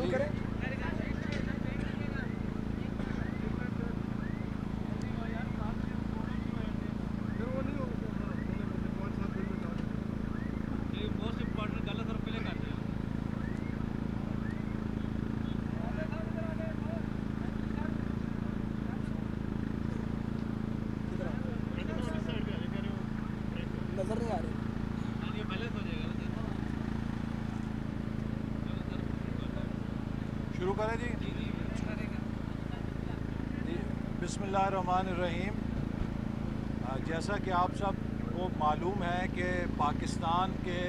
شروع کریں؟ نظر نہیں آ رہی. شروع کریں جی. بسم اللہ الرحمن الرحیم. جیسا کہ آپ سب کو معلوم ہے کہ پاکستان کے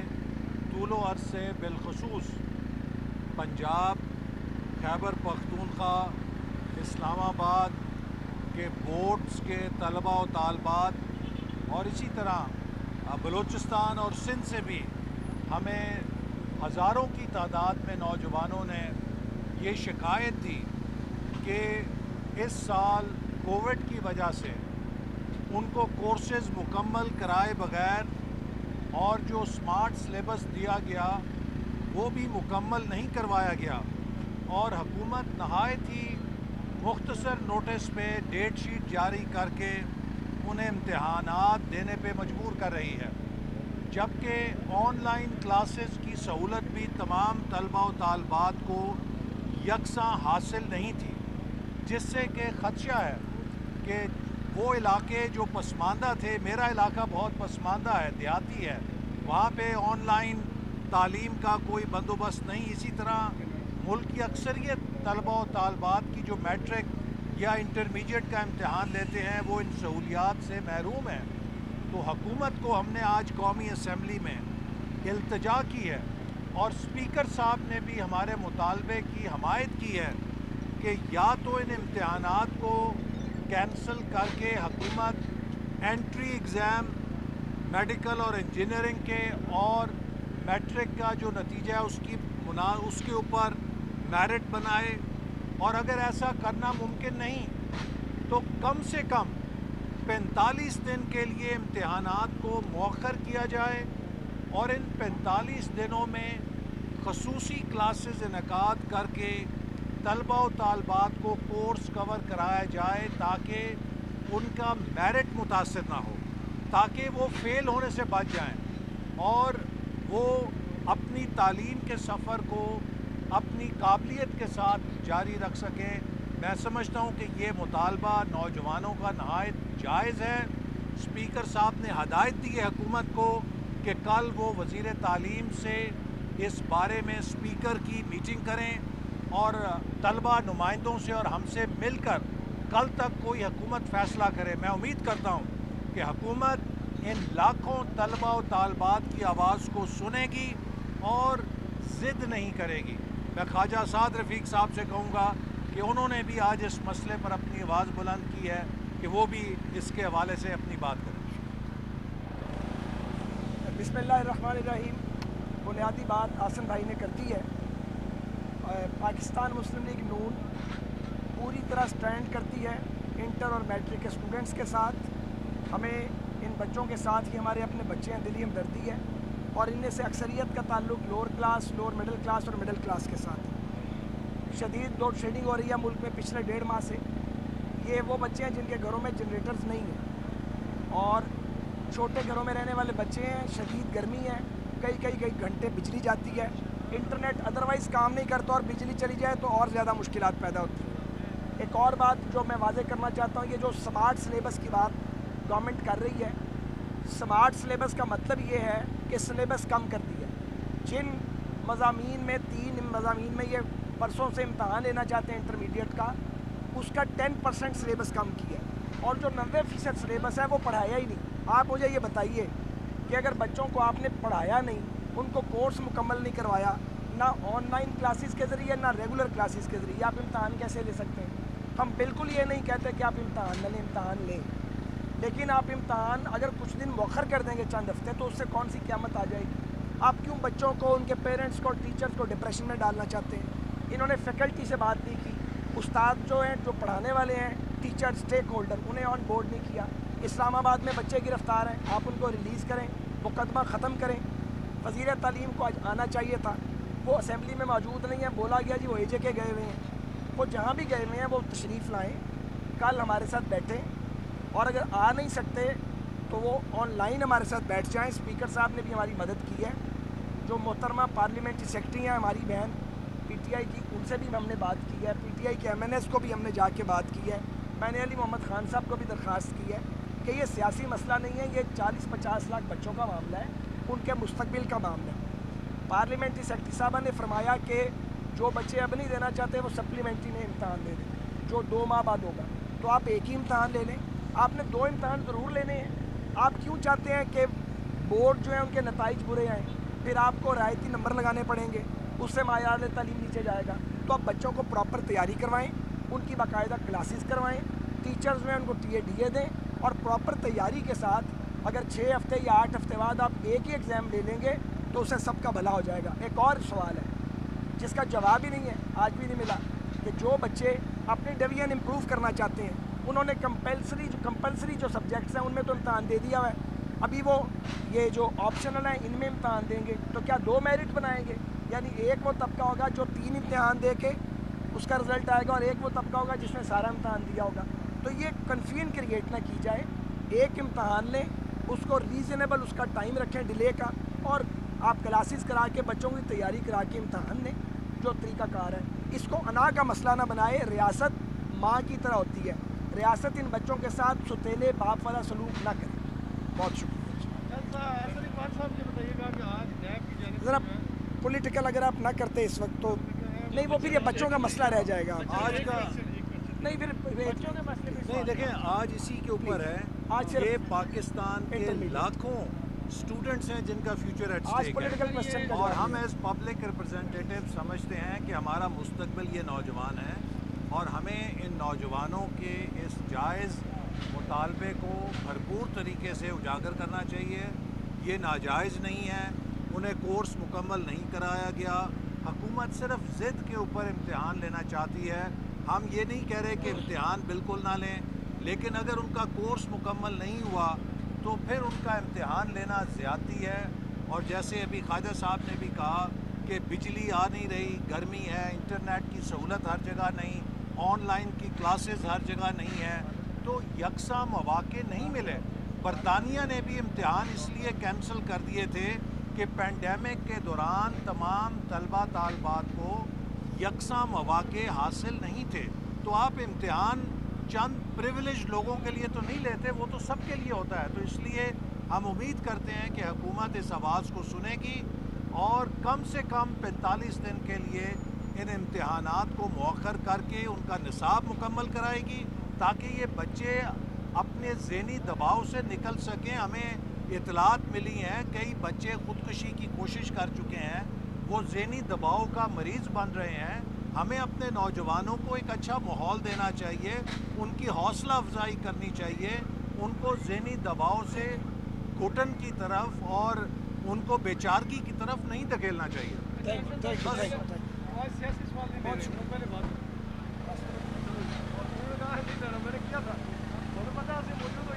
طول و عرض سے بالخصوص پنجاب، خیبر پختونخوا، اسلام آباد کے بورڈز کے طلباء و طالبات اور اسی طرح بلوچستان اور سندھ سے بھی ہمیں ہزاروں کی تعداد میں نوجوانوں نے یہ شکایت دی کہ اس سال کووڈ کی وجہ سے ان کو کورسز مکمل کرائے بغیر اور جو اسمارٹ سلیبس دیا گیا وہ بھی مکمل نہیں کروایا گیا، اور حکومت نہایت ہی مختصر نوٹس پہ ڈیٹ شیٹ جاری کر کے انہیں امتحانات دینے پہ مجبور کر رہی ہے، جبکہ آن لائن کلاسز کی سہولت بھی تمام طلباء و طالبات کو یکساں حاصل نہیں تھی، جس سے کہ خدشہ ہے کہ وہ علاقے جو پسماندہ تھے، میرا علاقہ بہت پسماندہ ہے، دیہاتی ہے، وہاں پہ آن لائن تعلیم کا کوئی بندوبست نہیں. اسی طرح ملک کی اکثریت طلباء و طالبات کی جو میٹرک یا انٹرمیڈیٹ کا امتحان لیتے ہیں وہ ان سہولیات سے محروم ہیں. تو حکومت کو ہم نے آج قومی اسمبلی میں التجا کی ہے، اور اسپیکر صاحب نے بھی ہمارے مطالبے کی حمایت کی ہے کہ یا تو ان امتحانات کو کینسل کر کے حکومت انٹری ایگزام میڈیکل اور انجینئرنگ کے اور میٹرک کا جو نتیجہ ہے اس کے اوپر میرٹ بنائے، اور اگر ایسا کرنا ممکن نہیں تو کم سے کم 45 دن کے لیے امتحانات کو مؤخر کیا جائے، اور ان 45 دنوں میں خصوصی کلاسز انعقاد کر کے طلباء و طالبات کو کورس کور کرایا جائے تاکہ ان کا میرٹ متاثر نہ ہو، تاکہ وہ فیل ہونے سے بچ جائیں اور وہ اپنی تعلیم کے سفر کو اپنی قابلیت کے ساتھ جاری رکھ سکیں. میں سمجھتا ہوں کہ یہ مطالبہ نوجوانوں کا نہایت جائز ہے. اسپیکر صاحب نے ہدایت دی ہے حکومت کو کہ کل وہ وزیر تعلیم سے اس بارے میں اسپیکر کی میٹنگ کریں اور طلبہ نمائندوں سے اور ہم سے مل کر کل تک کوئی حکومت فیصلہ کرے. میں امید کرتا ہوں کہ حکومت ان لاکھوں طلباء و طالبات کی آواز کو سنے گی اور ضد نہیں کرے گی. میں خواجہ اسعد رفیق صاحب سے کہوں گا کہ انہوں نے بھی آج اس مسئلے پر اپنی آواز بلند کی ہے کہ وہ بھی اس کے حوالے سے اپنی بات کریں. بسم اللہ الرحمن الرحیم. بنیادی بات آسن بھائی نے کر دی ہے. پاکستان مسلم لیگ نون پوری طرح سٹینڈ کرتی ہے انٹر اور میٹرک کے اسٹوڈنٹس کے ساتھ. ہمیں ان بچوں کے ساتھ ہی ہمارے اپنے بچے ہیں، دلی ہمدردی ہے، اور ان میں سے اکثریت کا تعلق lower class, lower middle class اور مڈل کلاس کے ساتھ ہے. شدید لوڈ شیڈنگ ہو رہی ہے ملک میں پچھلے 1.5 ماہ سے. یہ وہ بچے ہیں جن کے گھروں میں جنریٹرز نہیں ہیں، اور چھوٹے گھروں میں رہنے والے بچے ہیں. شدید گرمی ہے، کئی گھنٹے بجلی جاتی ہے، انٹرنیٹ ادروائز کام نہیں کرتا، اور بجلی چلی جائے تو اور زیادہ مشکلات پیدا ہوتی ہیں. ایک اور بات جو میں واضح کرنا چاہتا ہوں، یہ جو سمارٹ سلیبس کی بات گورنمنٹ کر رہی ہے، سمارٹ سلیبس کا مطلب یہ ہے کہ سلیبس کم کر دیا. جن مضامین میں 3 مضامین میں یہ پرسوں سے امتحان لینا چاہتے ہیں انٹرمیڈیٹ کا، اس کا 10% سلیبس کم کیا ہے، اور جو 90% سلیبس ہے وہ پڑھایا ہی نہیں. آپ مجھے یہ بتائیے کہ اگر بچوں کو آپ نے پڑھایا نہیں، ان کو کورس مکمل نہیں کروایا، نہ آن لائن کلاسز کے ذریعے نہ ریگولر کلاسز کے ذریعے، آپ امتحان کیسے لے سکتے ہیں؟ ہم بالکل یہ نہیں کہتے کہ آپ امتحان نہ لیں، امتحان لیں، لیکن آپ امتحان اگر کچھ دن مؤخر کر دیں گے، چند ہفتے، تو اس سے کون سی قیامت آ جائے گی؟ آپ کیوں بچوں کو، ان کے پیرنٹس کو، ٹیچرز کو ڈپریشن میں ڈالنا چاہتے ہیں؟ انہوں نے فیکلٹی سے بات نہیں کی. استاد جو ہیں، جو پڑھانے والے ہیں، ٹیچر، اسٹیک ہولڈر، انہیں آن بورڈ نہیں کیا. اسلام آباد میں بچے گرفتار ہیں، آپ ان کو ریلیز کریں، مقدمہ ختم کریں. وزیر تعلیم کو آج آنا چاہیے تھا. وہ اسمبلی میں موجود نہیں ہیں, بولا گیا جی وہ اے جے کے گئے ہوئے ہیں. وہ جہاں بھی گئے ہوئے ہیں وہ تشریف لائیں, کل ہمارے ساتھ بیٹھیں, اور اگر آ نہیں سکتے تو وہ آن لائن ہمارے ساتھ بیٹھ جائیں. اسپیکر صاحب نے بھی ہماری مدد کی ہے. جو محترمہ پارلیمنٹری سیکرٹری ہیں ہماری بہن پی ٹی آئی کی, ان سے بھی ہم نے بات کی ہے. پی ٹی آئی کے ایم این ایس کو بھی ہم نے جا کے بات کی ہے. میں نے علی محمد خان صاحب کو بھی درخواست کی ہے کہ یہ سیاسی مسئلہ نہیں ہے, یہ 40-50 لاکھ بچوں کا معاملہ ہے, ان کے مستقبل کا معاملہ ہے. پارلیمنٹری سیکرٹری صاحبہ نے فرمایا کہ جو بچے اب نہیں دینا چاہتے وہ سپلیمنٹری میں امتحان دے دیں, جو 2 ماہ بعد ہوگا. تو آپ ایک ہی امتحان لے لیں, آپ نے 2 امتحان ضرور لینے ہیں. آپ کیوں چاہتے ہیں کہ بورڈ جو ہیں ان کے نتائج برے آئیں, پھر آپ کو رعایتی نمبر لگانے پڑیں گے, اس سے معیار تعلیم نیچے جائے گا. تو آپ بچوں کو پراپر تیاری کروائیں, ان کی باقاعدہ کلاسز کروائیں, ٹیچرز میں ان کو ٹی اے ڈی اے دیں, اور پراپر تیاری کے ساتھ اگر 6 ہفتے یا 8 ہفتے بعد آپ ایک ہی ایگزام لے لیں گے تو اسے سب کا بھلا ہو جائے گا. ایک اور سوال ہے جس کا جواب ہی نہیں ہے, آج بھی نہیں ملا, کہ جو بچے اپنی ڈویژن امپروو کرنا چاہتے ہیں انہوں نے کمپلسری جو سبجیکٹس ہیں ان میں تو امتحان دے دیا ہوا ہے, ابھی وہ یہ جو آپشنل ہیں ان میں امتحان دیں گے تو کیا 2 میرٹ بنائیں گے؟ یعنی ایک وہ طبقہ ہوگا جو 3 امتحان دے کے اس کا رزلٹ آئے گا, اور ایک وہ طبقہ ہوگا جس نے سارا امتحان دیا ہوگا. تو یہ کنفیوژن کریٹ نہ کی جائے, ایک امتحان لیں, اس کو ریزنیبل اس کا ٹائم رکھیں ڈیلے کا, اور آپ کلاسز کرا کے بچوں کی تیاری کرا کے امتحان لیں, جو طریقہ کار ہے. اس کو انا کا مسئلہ نہ بنائے, ریاست ماں کی طرح ہوتی ہے, ریاست ان بچوں کے ساتھ ستیلے باپ والا سلوک نہ کرے. بہت شکریہ. ذرا پولیٹیکل اگر آپ نہ کرتے اس وقت تو نہیں, وہ پھر یہ بچوں کا مسئلہ رہ جائے گا. آج کا نہیں پھر بچوں کے مسئلے نہیں دیکھیں, آج اسی کے اوپر ہے. آج صرف یہ پاکستان کے Intermediate. لاکھوں اسٹوڈنٹس ہیں جن کا فیوچر ایٹ آج اسٹیک پولیٹیکل ہے, کوشچن کا اور جواب ہم ہے. ایز پبلک ریپرزینٹیٹیو سمجھتے ہیں کہ ہمارا مستقبل یہ نوجوان ہیں, اور ہمیں ان نوجوانوں کے اس جائز مطالبے کو بھرپور طریقے سے اجاگر کرنا چاہیے. یہ ناجائز نہیں ہے, انہیں کورس مکمل نہیں کرایا گیا. حکومت صرف ضد کے اوپر امتحان لینا چاہتی ہے. ہم یہ نہیں کہہ رہے کہ امتحان بالکل نہ لیں, لیکن اگر ان کا کورس مکمل نہیں ہوا تو پھر ان کا امتحان لینا زیادتی ہے. اور جیسے ابھی خواجہ صاحب نے بھی کہا کہ بجلی آ نہیں رہی, گرمی ہے, انٹرنیٹ کی سہولت ہر جگہ نہیں, آن لائن کی کلاسز ہر جگہ نہیں ہیں, تو یکساں مواقع نہیں ملے. برطانیہ نے بھی امتحان اس لیے کینسل کر دیے تھے کہ پینڈیمک کے دوران تمام طلبہ طالبات کو یکساں مواقع حاصل نہیں تھے. تو آپ امتحان چند پریویلیج لوگوں کے لیے تو نہیں لیتے, وہ تو سب کے لیے ہوتا ہے. تو اس لیے ہم امید کرتے ہیں کہ حکومت اس آواز کو سنے گی اور کم سے کم 45 دن کے لیے ان امتحانات کو مؤخر کر کے ان کا نصاب مکمل کرائے گی, تاکہ یہ بچے اپنے ذہنی دباؤ سے نکل سکیں. ہمیں اطلاعات ملی ہیں کئی بچے خودکشی کی کوشش کر چکے ہیں, وہ ذہنی دباؤ کا مریض بن رہے ہیں. ہمیں اپنے نوجوانوں کو ایک اچھا ماحول دینا چاہیے, ان کی حوصلہ افزائی کرنی چاہیے, ان کو ذہنی دباؤ سے گھٹن کی طرف اور ان کو بے چارگی کی طرف نہیں دھکیلنا چاہیے. میں نے کیا تھا, پتا سے موجود